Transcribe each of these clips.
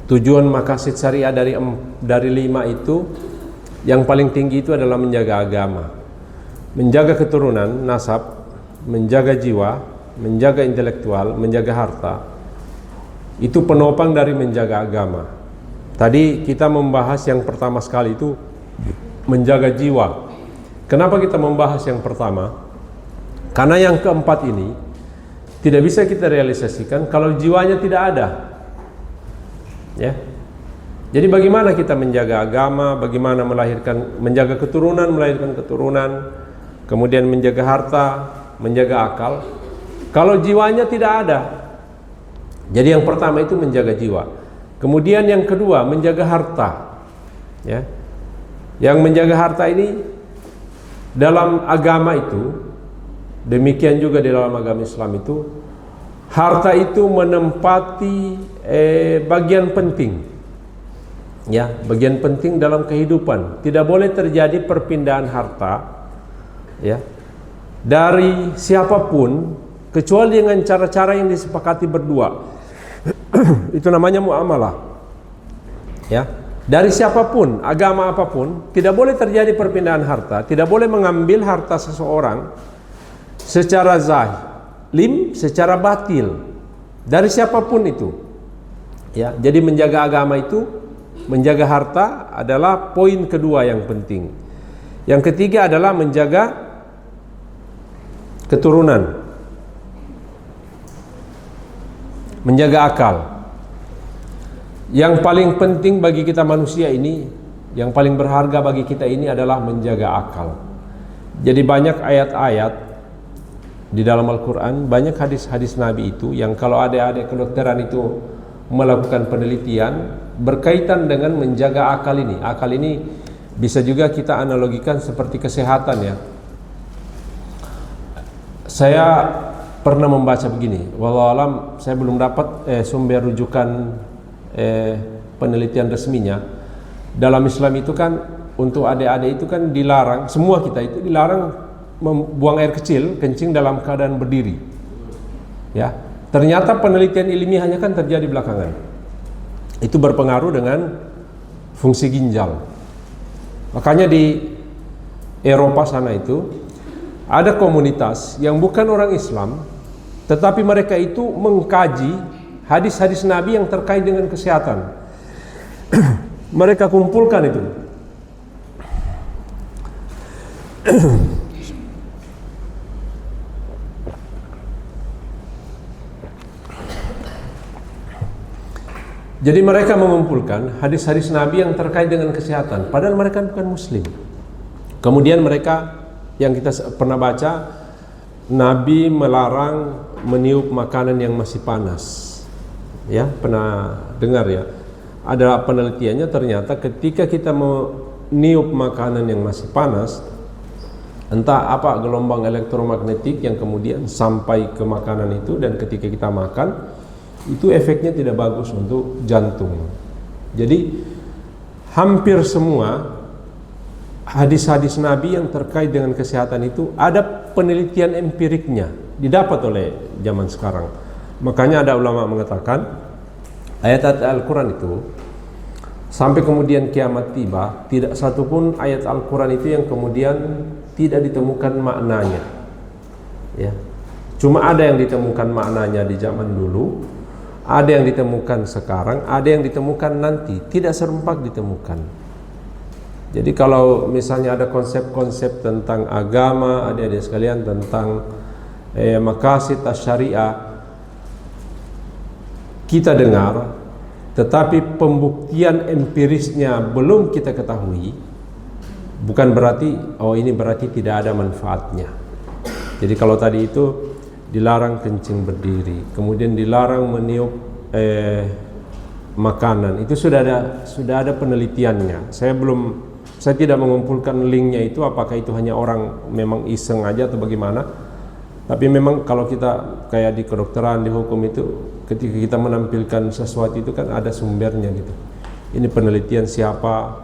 Tujuan maqasid syariah dari 5 itu, yang paling tinggi itu adalah menjaga agama, menjaga keturunan, nasab, menjaga jiwa, menjaga intelektual, menjaga harta. Itu penopang dari menjaga agama. Tadi kita membahas yang pertama sekali itu menjaga jiwa. Kenapa kita membahas yang pertama? Karena yang keempat ini tidak bisa kita realisasikan kalau jiwanya tidak ada. Ya. Jadi bagaimana kita menjaga agama, bagaimana menjaga keturunan, melahirkan keturunan, kemudian menjaga harta, menjaga akal, kalau jiwanya tidak ada. Jadi yang pertama itu menjaga jiwa. Kemudian yang kedua menjaga harta. Ya. Yang menjaga harta ini dalam agama itu, demikian juga di dalam agama Islam itu, harta itu menempati bagian penting, ya, bagian penting dalam kehidupan. Tidak boleh terjadi perpindahan harta, ya, dari siapapun kecuali dengan cara-cara yang disepakati berdua. Itu namanya muamalah, ya. Dari siapapun, agama apapun, tidak boleh terjadi perpindahan harta, tidak boleh mengambil harta seseorang secara zalim, secara batil, dari siapapun itu. Ya, jadi menjaga agama itu, menjaga harta adalah poin kedua yang penting. Yang ketiga adalah menjaga keturunan, menjaga akal. Yang paling penting bagi kita manusia ini, yang paling berharga bagi kita ini adalah menjaga akal. Jadi banyak ayat-ayat di dalam Al-Quran, banyak hadis-hadis Nabi itu yang kalau adik-adik kedokteran itu melakukan penelitian berkaitan dengan menjaga akal ini. Akal ini bisa juga kita analogikan seperti kesehatan, ya. Saya pernah membaca begini, wallahu alam saya belum dapat sumber rujukan penelitian resminya. Dalam Islam itu kan untuk adik-adik itu kan dilarang, semua kita itu dilarang membuang air kecil, kencing dalam keadaan berdiri. Ya, ternyata penelitian ilmiahnya kan terjadi belakangan. Itu berpengaruh dengan fungsi ginjal. Makanya di Eropa sana itu ada komunitas yang bukan orang Islam, tetapi mereka itu mengkaji hadis-hadis Nabi yang terkait dengan kesehatan. Mereka kumpulkan itu. Jadi mereka mengumpulkan hadis-hadis Nabi yang terkait dengan kesehatan, padahal mereka bukan Muslim. Kemudian mereka, yang kita pernah baca, Nabi melarang meniup makanan yang masih panas. Ya, pernah dengar ya? Ada penelitiannya, ternyata ketika kita meniup makanan yang masih panas, entah apa gelombang elektromagnetik yang kemudian sampai ke makanan itu, dan ketika kita makan itu efeknya tidak bagus untuk jantung. Jadi hampir semua hadis-hadis Nabi yang terkait dengan kesehatan itu ada penelitian empiriknya, didapat oleh zaman sekarang. Makanya ada ulama mengatakan ayat-ayat Al-Quran itu sampai kemudian kiamat tiba, tidak satupun ayat Al-Quran itu yang kemudian tidak ditemukan maknanya, ya. Cuma ada yang ditemukan maknanya di zaman dulu, ada yang ditemukan sekarang, ada yang ditemukan nanti, tidak serempak ditemukan. Jadi kalau misalnya ada konsep-konsep tentang agama, adik-adik sekalian, tentang maqasid syariah kita dengar, tetapi pembuktian empirisnya belum kita ketahui, bukan berarti ini berarti tidak ada manfaatnya. Jadi kalau tadi itu dilarang kencing berdiri, kemudian dilarang meniup makanan, itu sudah ada penelitiannya. Saya tidak mengumpulkan linknya itu, apakah itu hanya orang memang iseng aja atau bagaimana. Tapi memang kalau kita kayak di kedokteran, di hukum itu, ketika kita menampilkan sesuatu itu kan ada sumbernya gitu. Ini penelitian siapa,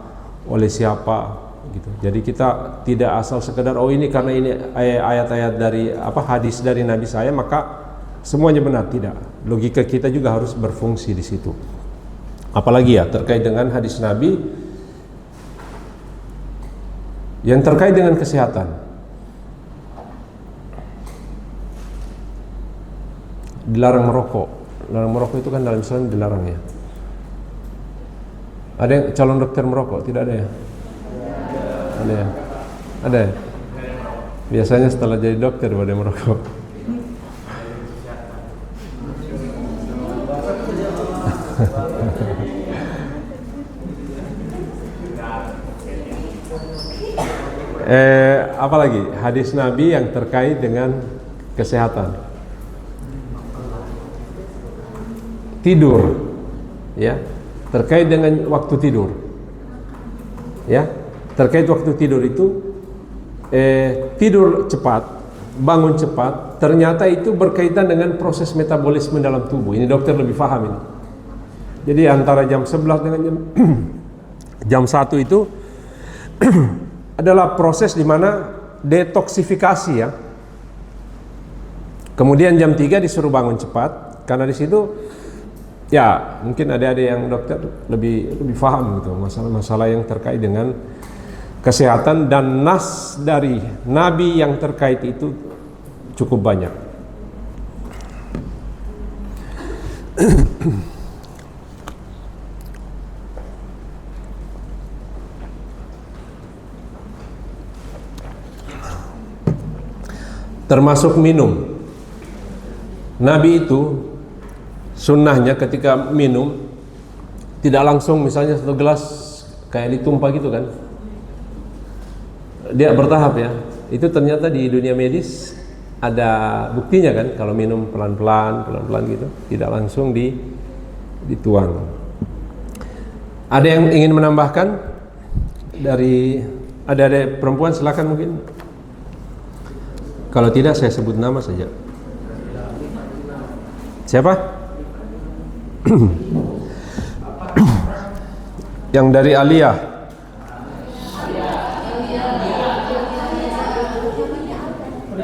oleh siapa gitu. Jadi kita tidak asal sekedar ini karena ini ayat-ayat dari hadis dari Nabi saya maka semuanya benar, tidak. Logika kita juga harus berfungsi di situ. Apalagi ya terkait dengan hadis Nabi yang terkait dengan kesehatan. Dilarang merokok. Dilarang merokok itu kan dalam Islam dilarang ya. Ada yang calon dokter merokok? Tidak ada ya? Ada ya? Ada ya? Biasanya setelah jadi dokter baru dia merokok. Apalagi hadis Nabi yang terkait dengan kesehatan. Tidur, ya, terkait dengan waktu tidur, ya, terkait waktu tidur itu, tidur cepat, bangun cepat, ternyata itu berkaitan dengan proses metabolisme dalam tubuh. Ini dokter lebih paham ini. Jadi antara jam 11 dengan jam 1 itu adalah proses di mana detoksifikasi ya. Kemudian jam 3 disuruh bangun cepat karena di situ ya mungkin ada yang dokter lebih paham gitu masalah-masalah yang terkait dengan kesehatan, dan nas dari Nabi yang terkait itu cukup banyak. Termasuk minum. Nabi itu sunnahnya ketika minum tidak langsung misalnya satu gelas kayak ditumpah gitu kan. Dia bertahap ya. Itu ternyata di dunia medis ada buktinya kan, kalau minum pelan-pelan gitu, tidak langsung dituang. Ada yang ingin menambahkan dari ada perempuan, silakan mungkin. Kalau tidak saya sebut nama saja. Siapa? Yang dari Aliyah.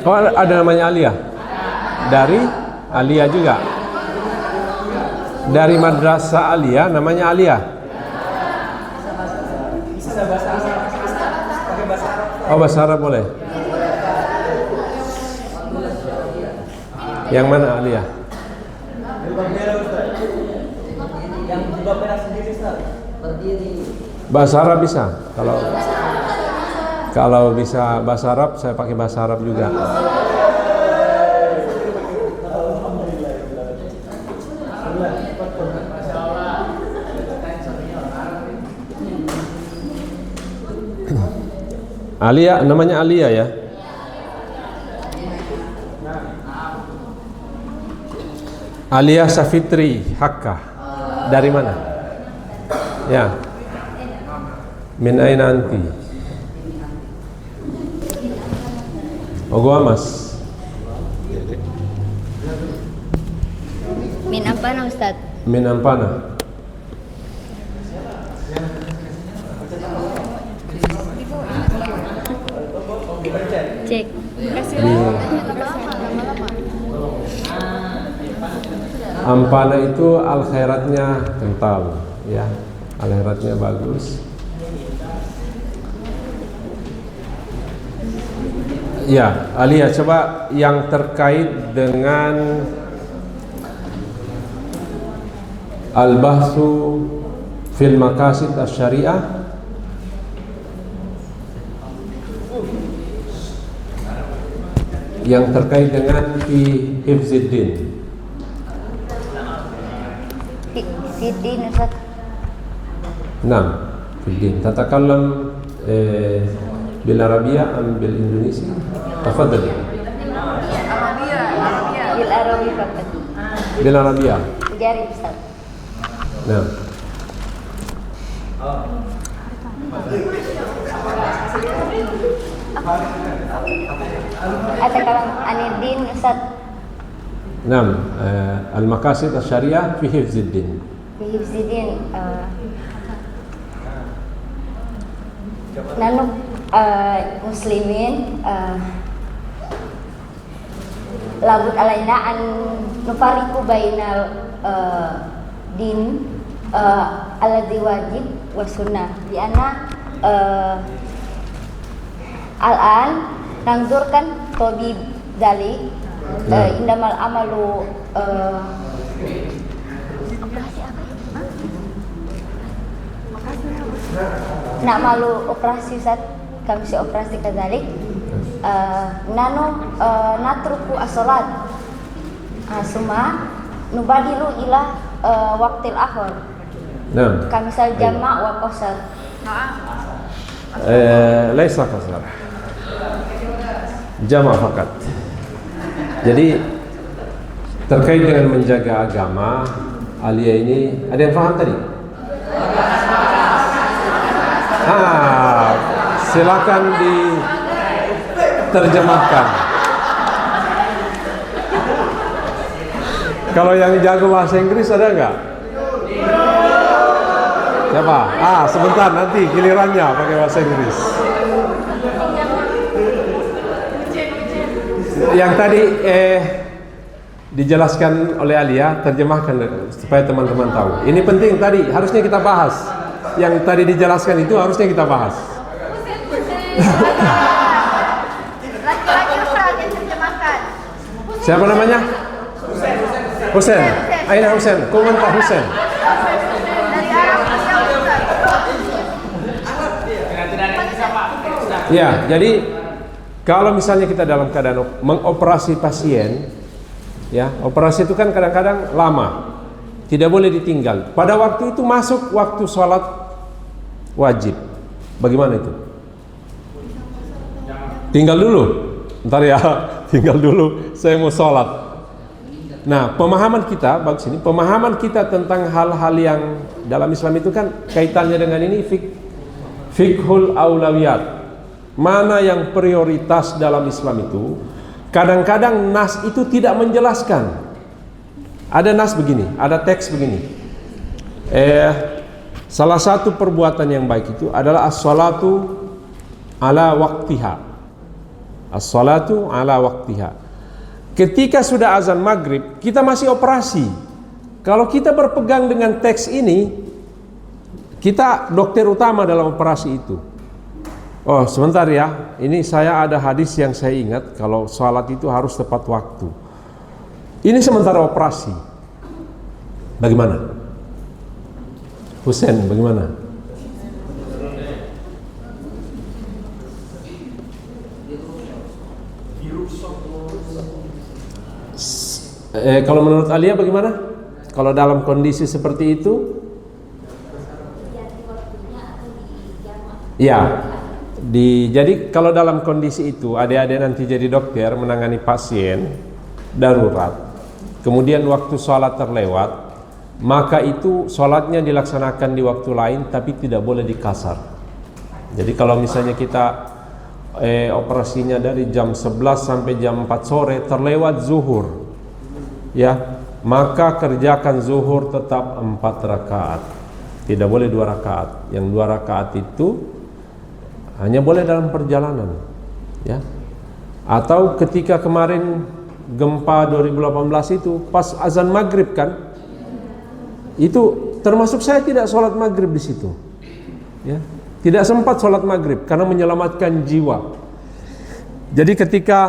Oh, ada namanya Aliyah. Dari Aliyah juga. Dari Madrasah Aliyah namanya Aliyah. Oh, bahasa Arab boleh. Yang mana Aliyah? Yang jubah merah sendiri, Ustaz. Berdiri. Bahasa Arab bisa. Kalau bisa bahasa Arab, saya pakai bahasa Arab juga. Aliyah, namanya Aliyah ya. Aliyah Safitri Hakka. Dari mana? Ya. Min aina anti? Ogoamas. Min Ampana, Ustaz. Min Ampana. Cek. Ampana itu al khairatnya kental, ya, al khairatnya bagus. Ya, Aliyah, coba yang terkait dengan al-bahsu fil maqasid asy-syariah. Yang terkait dengan fi hifziddin. Fiddin, Ustaz. Nah, fiddin. Tatakallam bil Arabiyah am bil Indonesia? Tafadhal. Bil Arabi faqat. Bil Arabiyah. Jari, Ustaz. Nah. Atakalam aniddin, Ustaz. Nah, al-maqasid asy-syariah fi hifziddin. Fi hifziddin nanu muslimin labud alaina an nufariqu bainal din alladzi wajib wa sunnah. Di ana al-an nangzurkan tabib dalik indamal amalu nak malu operasi saat kami si operasi kadzalik nano natruku as-salat suma nubadilu ila waqtil akhir. Nah, Kami sal jama' wa qasar. laisa qasar. Jama' fakat. Jadi terkait dengan menjaga agama, Alia ini ada yang paham tadi? Silakan diterjemahkan. Kalau yang jago bahasa Inggris ada nggak? Siapa? Sebentar nanti gilirannya pakai bahasa Inggris. Yang tadi dijelaskan oleh Alia, terjemahkan supaya teman-teman tahu. Ini penting tadi, harusnya kita bahas. Yang tadi dijelaskan itu harusnya kita bahas. Laki-laki Ustaz yang terjemahkan. Siapa namanya? Husain. Aina Husain. Komentar Husain. Dari Arab Ustaz. Ya, jadi kalau misalnya kita dalam keadaan mengoperasi pasien, ya, operasi itu kan kadang-kadang lama, tidak boleh ditinggal. Pada waktu itu masuk waktu sholat wajib, bagaimana itu? Tinggal dulu, ntar ya, tinggal dulu, saya mau sholat. Nah, pemahaman kita, bagus ini, pemahaman kita tentang hal-hal yang dalam Islam itu kan kaitannya dengan ini fiqhul aulawiyat. Mana yang prioritas dalam Islam itu, kadang-kadang nas itu tidak menjelaskan. Ada nas begini, ada teks begini. Salah satu perbuatan yang baik itu adalah as-salatu ala waqtiha. As-salatu ala waqtiha. Ketika sudah azan maghrib, kita masih operasi. Kalau kita berpegang dengan teks ini, kita dokter utama dalam operasi itu. Oh, sebentar ya. Ini saya ada hadis yang saya ingat, kalau salat itu harus tepat waktu. Ini sementara operasi. Bagaimana? Husain, bagaimana? Kalau menurut Alia bagaimana? Kalau dalam kondisi seperti itu? Ya. Jadi kalau dalam kondisi itu adik-adik nanti jadi dokter menangani pasien darurat, kemudian waktu sholat terlewat, maka itu sholatnya dilaksanakan di waktu lain tapi tidak boleh dikasar. Jadi kalau misalnya kita operasinya dari jam 11 sampai jam 4 sore terlewat zuhur, ya, maka kerjakan zuhur tetap 4 rakaat, tidak boleh 2 rakaat. Yang 2 rakaat itu hanya boleh dalam perjalanan, ya. Atau ketika kemarin gempa 2018 itu pas azan maghrib kan, itu termasuk saya tidak sholat maghrib di situ, ya, tidak sempat sholat maghrib karena menyelamatkan jiwa. Jadi ketika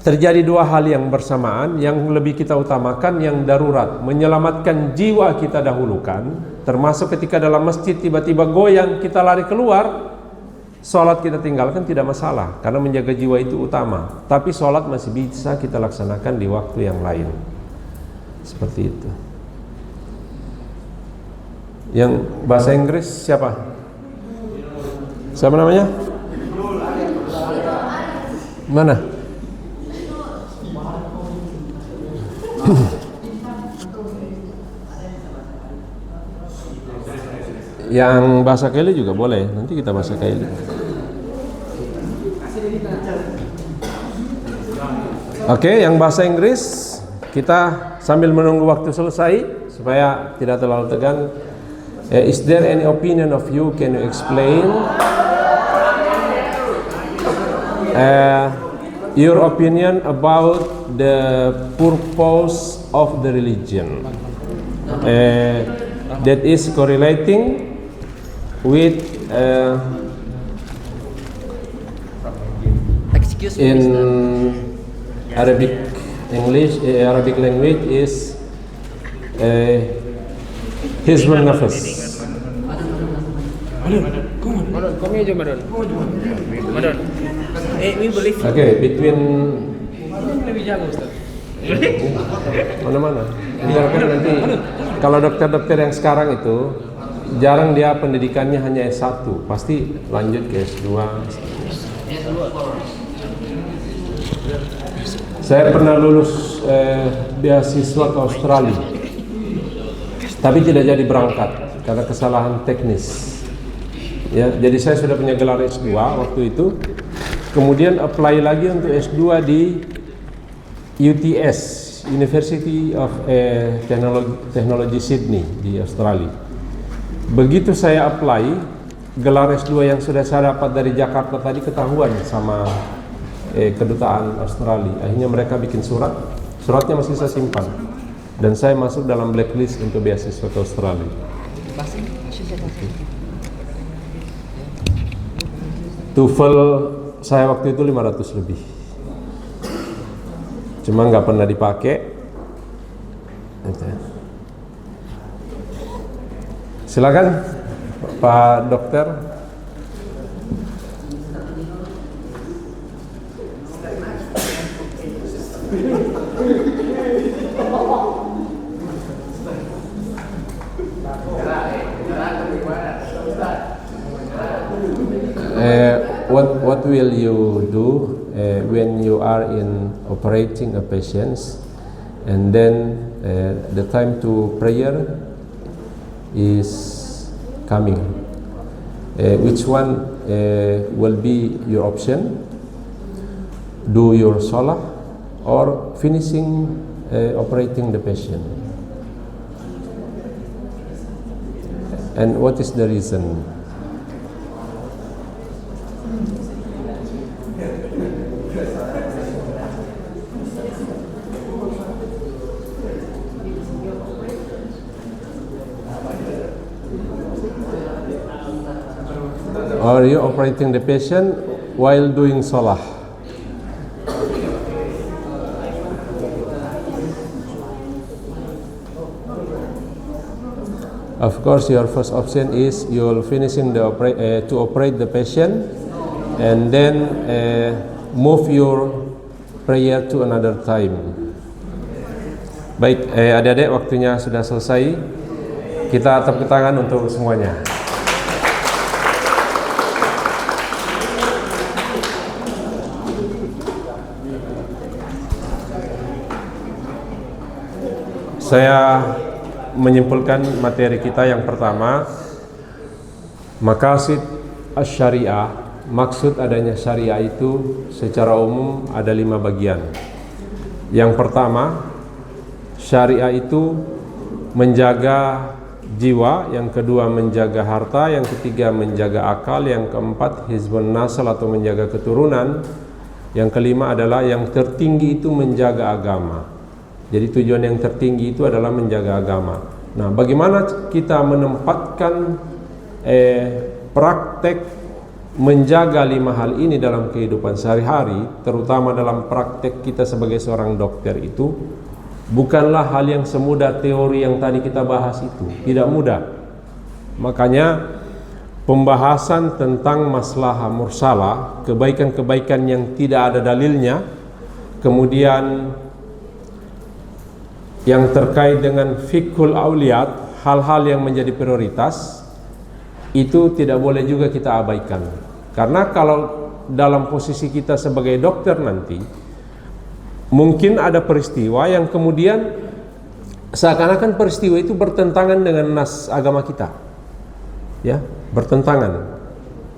terjadi 2 hal yang bersamaan, yang lebih kita utamakan yang darurat, menyelamatkan jiwa kita dahulukan. Termasuk ketika dalam masjid tiba-tiba goyang, kita lari keluar, sholat kita tinggalkan tidak masalah, karena menjaga jiwa itu utama. Tapi sholat masih bisa kita laksanakan di waktu yang lain. Seperti itu. Yang bahasa Inggris siapa? Siapa namanya? Mana? Yang bahasa Kelly juga boleh, nanti kita bahasa Kelly. Oke, yang bahasa Inggris kita sambil menunggu waktu selesai supaya tidak terlalu tegang. Is there any opinion of you? Can you explain your opinion about the purpose of the religion? that is correlating with Excuse me, in Mr. Arabic English, Arabic language is hizbun nafas. Madon, kami aja Madon. Madon. We believe. Okay, between Lebih jago Ustaz. mana-mana. Kan nanti kalau dokter-dokter yang sekarang itu jarang dia pendidikannya hanya S1, pasti lanjut ke S2. Saya pernah lulus beasiswa ke Australia, tapi tidak jadi berangkat karena kesalahan teknis. Ya, jadi saya sudah punya gelar S2 waktu itu. Kemudian apply lagi untuk S2 di UTS, University of Technology Sydney di Australia. Begitu saya apply, gelar S2 yang sudah saya dapat dari Jakarta tadi ketahuan sama kedutaan Australia. Akhirnya mereka bikin suratnya masih saya simpan, dan saya masuk dalam blacklist untuk beasiswa ke Australia. TOEFL saya waktu itu 500 lebih, cuma nggak pernah dipakai. Silakan Pak Dokter. What will you do when you are in operating a patient and then the time to prayer is coming? Which one will be your option? Do your salah or finishing operating the patient? And what is the reason? Are you operating the patient while doing salah? Of course, your first option is you'll finishing the to operate the patient, and then move your prayer to another time. Baik, adik-adik, waktunya sudah selesai. Kita tepuk tangan untuk semuanya. Saya menyimpulkan materi kita yang pertama, maqasid asy-syariah. Maksud adanya syariah itu secara umum ada 5 bagian. Yang pertama, syariah itu menjaga jiwa, yang kedua menjaga harta, yang ketiga menjaga akal, yang keempat hizbun nasl atau menjaga keturunan, yang kelima adalah yang tertinggi itu menjaga agama. Jadi tujuan yang tertinggi itu adalah menjaga agama. Nah, bagaimana kita menempatkan praktek menjaga 5 hal ini dalam kehidupan sehari-hari, terutama dalam praktek kita sebagai seorang dokter itu, bukanlah hal yang semudah teori yang tadi kita bahas itu. Tidak mudah. Makanya pembahasan tentang maslahah mursalah, kebaikan-kebaikan yang tidak ada dalilnya, kemudian yang terkait dengan fiqhul auliyat, hal-hal yang menjadi prioritas, itu tidak boleh juga kita abaikan. Karena kalau dalam posisi kita sebagai dokter nanti, mungkin ada peristiwa yang kemudian seakan-akan peristiwa itu bertentangan dengan nas agama kita, ya,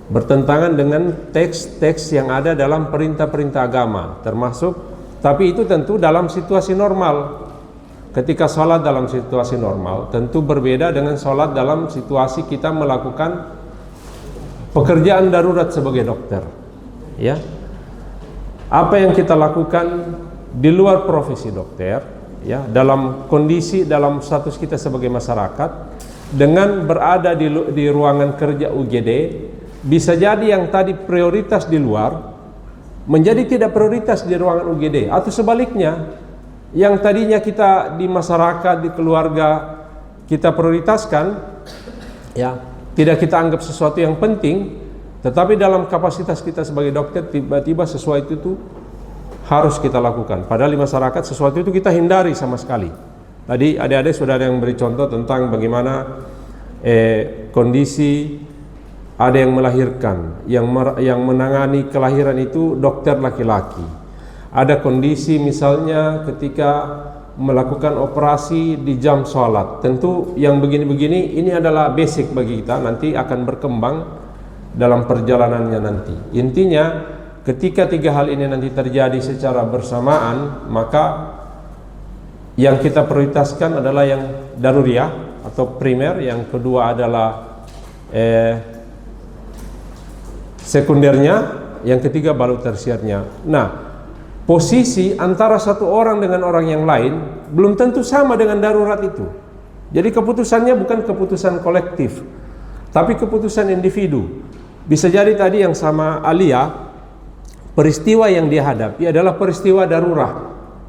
bertentangan dengan teks-teks yang ada dalam perintah-perintah agama, termasuk, tapi itu tentu dalam situasi normal. Ketika sholat dalam situasi normal tentu berbeda dengan sholat dalam situasi kita melakukan pekerjaan darurat sebagai dokter, ya. Apa yang kita lakukan di luar profesi dokter, ya, dalam kondisi, dalam status kita sebagai masyarakat, dengan berada di ruangan kerja UGD, bisa jadi yang tadi prioritas di luar menjadi tidak prioritas di ruangan UGD, atau sebaliknya, yang tadinya kita di masyarakat, di keluarga kita prioritaskan, ya, tidak kita anggap sesuatu yang penting, tetapi dalam kapasitas kita sebagai dokter tiba-tiba sesuatu itu harus kita lakukan. Padahal di masyarakat sesuatu itu kita hindari sama sekali. Tadi adik-adik sudah ada yang beri contoh tentang bagaimana kondisi ada yang melahirkan, yang menangani kelahiran itu dokter laki-laki. Ada kondisi misalnya ketika melakukan operasi di jam sholat. Tentu yang begini-begini ini adalah basic bagi kita, nanti akan berkembang dalam perjalanannya nanti. Intinya ketika tiga hal ini nanti terjadi secara bersamaan, maka yang kita prioritaskan adalah yang daruriyah atau primer, yang kedua adalah sekundernya, yang ketiga baru tersiernya. Nah, posisi antara satu orang dengan orang yang lain belum tentu sama dengan darurat itu. Jadi keputusannya bukan keputusan kolektif, tapi keputusan individu. Bisa jadi tadi yang sama Alia, peristiwa yang dia hadapi adalah peristiwa darurat,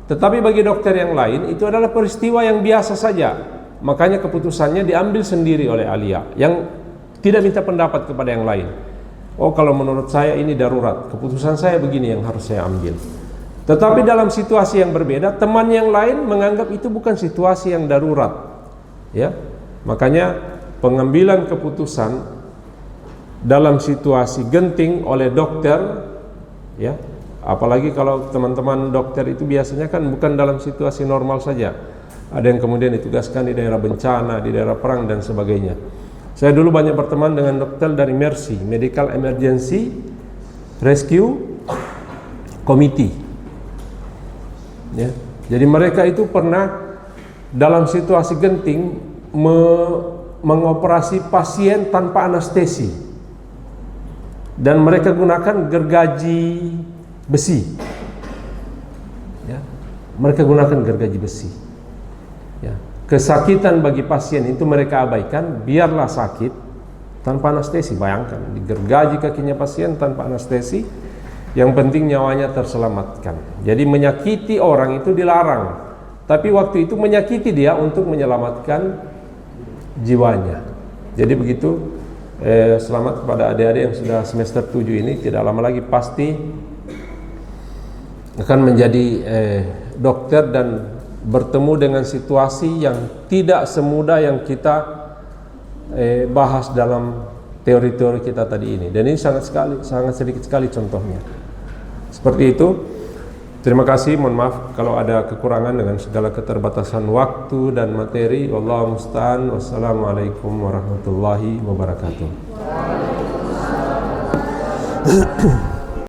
tetapi bagi dokter yang lain itu adalah peristiwa yang biasa saja. Makanya keputusannya diambil sendiri oleh Alia, yang tidak minta pendapat kepada yang lain. Oh, kalau menurut saya ini darurat, keputusan saya begini yang harus saya ambil. Tetapi dalam situasi yang berbeda, teman yang lain menganggap itu bukan situasi yang darurat, ya. Makanya pengambilan keputusan dalam situasi genting oleh dokter, ya, apalagi kalau teman-teman dokter itu biasanya kan bukan dalam situasi normal saja. Ada yang kemudian ditugaskan di daerah bencana, di daerah perang dan sebagainya. Saya dulu banyak berteman dengan dokter dari MERSI, Medical Emergency Rescue Committee, ya. Jadi mereka itu pernah dalam situasi genting mengoperasi pasien tanpa anestesi, dan mereka gunakan gergaji besi, ya. Mereka gunakan gergaji besi, ya. Kesakitan bagi pasien itu mereka abaikan, biarlah sakit tanpa anestesi. Bayangkan, digergaji kakinya pasien tanpa anestesi, yang penting nyawanya terselamatkan. Jadi menyakiti orang itu dilarang, tapi waktu itu menyakiti dia untuk menyelamatkan jiwanya. Jadi begitu. Selamat kepada adik-adik yang sudah semester 7 ini, tidak lama lagi pasti akan menjadi dokter dan bertemu dengan situasi yang tidak semudah yang kita bahas dalam teori-teori kita tadi ini. Dan ini sangat sedikit sekali contohnya. Seperti itu. Terima kasih, mohon maaf kalau ada kekurangan dengan segala keterbatasan waktu dan materi. Wallahu musta'an. Wassalamualaikum warahmatullahi wabarakatuh.